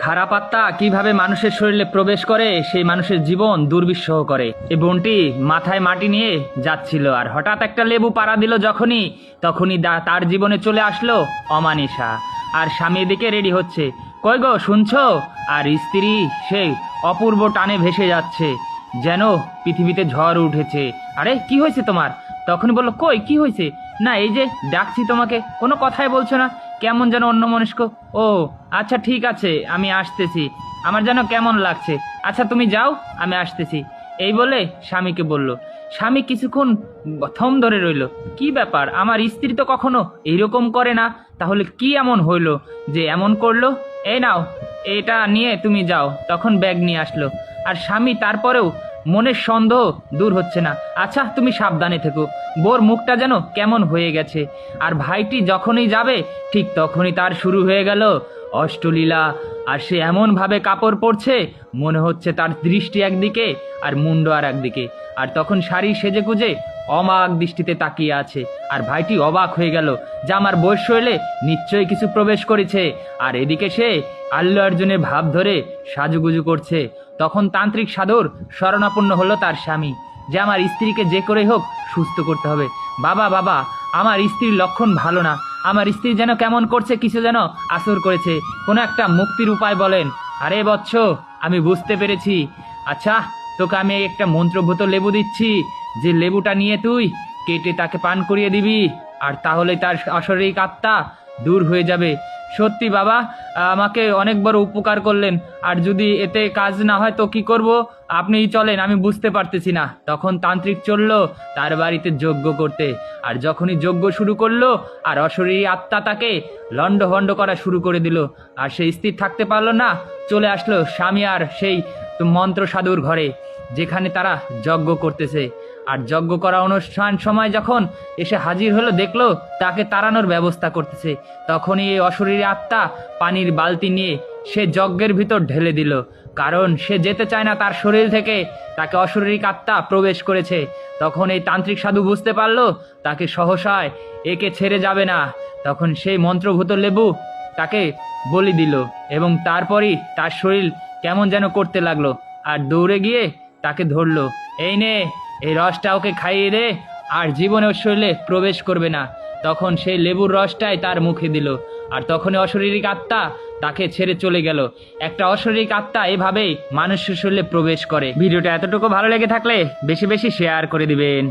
খারাপ আত্মা কিভাবে মানুষের শরীরে প্রবেশ করে সেই মানুষের জীবন দুর্বিষহ করে। এই বোনটি মাথায় মাটি নিয়ে যাচ্ছিল আর হঠাৎ একটা লেবু পাড়া দিল তখনই তার জীবনে চলে আসলো অমানিসা। আর স্বামী এদিকে রেডি হচ্ছে, কই গো শুনছো? আর স্ত্রী সেই অপূর্ব টানে ভেসে যাচ্ছে, যেন পৃথিবীতে ঝড় উঠেছে। আরে কি হয়েছে তোমার? তখনই বললো, কই কি হয়েছে? না এই যে ডাকছি তোমাকে, কোনো কথাই বলছো না, কেমন যেন অন্যমনস্ক। ও আচ্ছা ঠিক আছে, আমি আসতেছি, আমার যেন কেমন লাগছে। আচ্ছা তুমি যাও, আমি আসতেছি। এই বলে স্বামীকে বলল। স্বামী কিছুক্ষণ থম ধরে রইল, কি ব্যাপার, আমার স্ত্রী তো কখনো এইরকম করে না, তাহলে কি এমন হইলো যে এমন করলো? এই নাও, এটা নিয়ে তুমি যাও। তখন ব্যাগ নিয়ে আসলো। আর স্বামী তারপরেও মনের সন্দেহ দূর হচ্ছে না। আচ্ছা তুমি সাবধানে থেকো। বোর মুখটা যেন কেমন হয়ে গেছে। আর ভাইটি যখনই যাবে ঠিক তখনই তার শুরু হয়ে গেল অষ্টলীলা। আর সে এমনভাবে কাপড় পরছে, মনে হচ্ছে তার দৃষ্টি একদিকে আর মুন্ড আর একদিকে। আর তখন শাড়ি সেজে গুজে অবাক দৃষ্টিতে তাকিয়ে আছে। আর ভাইটি অবাক হয়ে গেল যে আমার বউয়ের শরীরে নিশ্চয়ই কিছু প্রবেশ করেছে। আর এদিকে সে আল্লু অর্জুনের ভাব ধরে সাজুগুজু করছে। তখন তান্ত্রিক সাধুর শরণাপন্ন হলো তার স্বামী, যে আমার স্ত্রীকে যে করে হোক সুস্থ করতে হবে। বাবা বাবা, আমার স্ত্রীর লক্ষণ ভালো না, আমার স্ত্রী যেন কেমন করছে, কিছু যেন আসর করেছে, কোনো একটা মুক্তির উপায় বলেন। আরে বৎস, আমি বুঝতে পেরেছি। আচ্ছা তোকে আমি একটা মন্ত্রভূত লেবু দিচ্ছি, যে লেবুটা নিয়ে তুই কেটে তাকে পান করিয়ে দিবি, আর তাহলে তার অশরীরিক আত্মা দূর হয়ে যাবে। সত্যি বাবা, আমাকে অনেক বড় উপকার করলেন, আর যদি এতে কাজ না হয় তো কি করব? আপনিই চলেন, আমি বুঝতে পারতেছি না। তখন তান্ত্রিক চলল তার বাড়িতে যজ্ঞ করতে। আর যখনই যজ্ঞ শুরু করলো আর অশরীরী আত্মা তাকে লণ্ডভণ্ড করা শুরু করে দিল। আর সে স্থির থাকতে পারলো না, চলে আসলো স্বামী আর সেই মন্ত্র সাধুর ঘরে, যেখানে তারা যজ্ঞ করতেছে। আর যজ্ঞ করা অনুষ্ঠান সময় যখন এসে হাজির হলো, দেখলো তাকে তাড়ানোর ব্যবস্থা করতেছে। তখনই এই অশরীরী আত্মা পানির বালতি নিয়ে সে যজ্ঞের ভিতর ঢেলে দিল, কারণ সে যেতে চায় না তার শরীর থেকে তাকে অশরীরিক আত্মা প্রবেশ করেছে। তখন এই তান্ত্রিক সাধু বুঝতে পারলো তাকে সহসায় একে ছেড়ে যাবে না। তখন সেই মন্ত্রভূত লেবু তাকে বলি দিল, এবং তারপরই তার শরীর কেমন যেন করতে লাগলো। আর দৌড়ে গিয়ে তাকে ধরলো, এই নে, এই রসটা ওকে খাইয়ে দে, আর জীবনে ওর শরীরে প্রবেশ করবে না। তখন সেই লেবুর রসটাই তার মুখে দিল। আর তখনই অশরীরিক আত্মা তাকে ছেড়ে চলে গেল। একটা অশরীরিক আত্মা এভাবেই মানুষের শরীরে প্রবেশ করে। ভিডিওটা এতটুকু ভালো লেগে থাকলে বেশি বেশি শেয়ার করে দিবেন।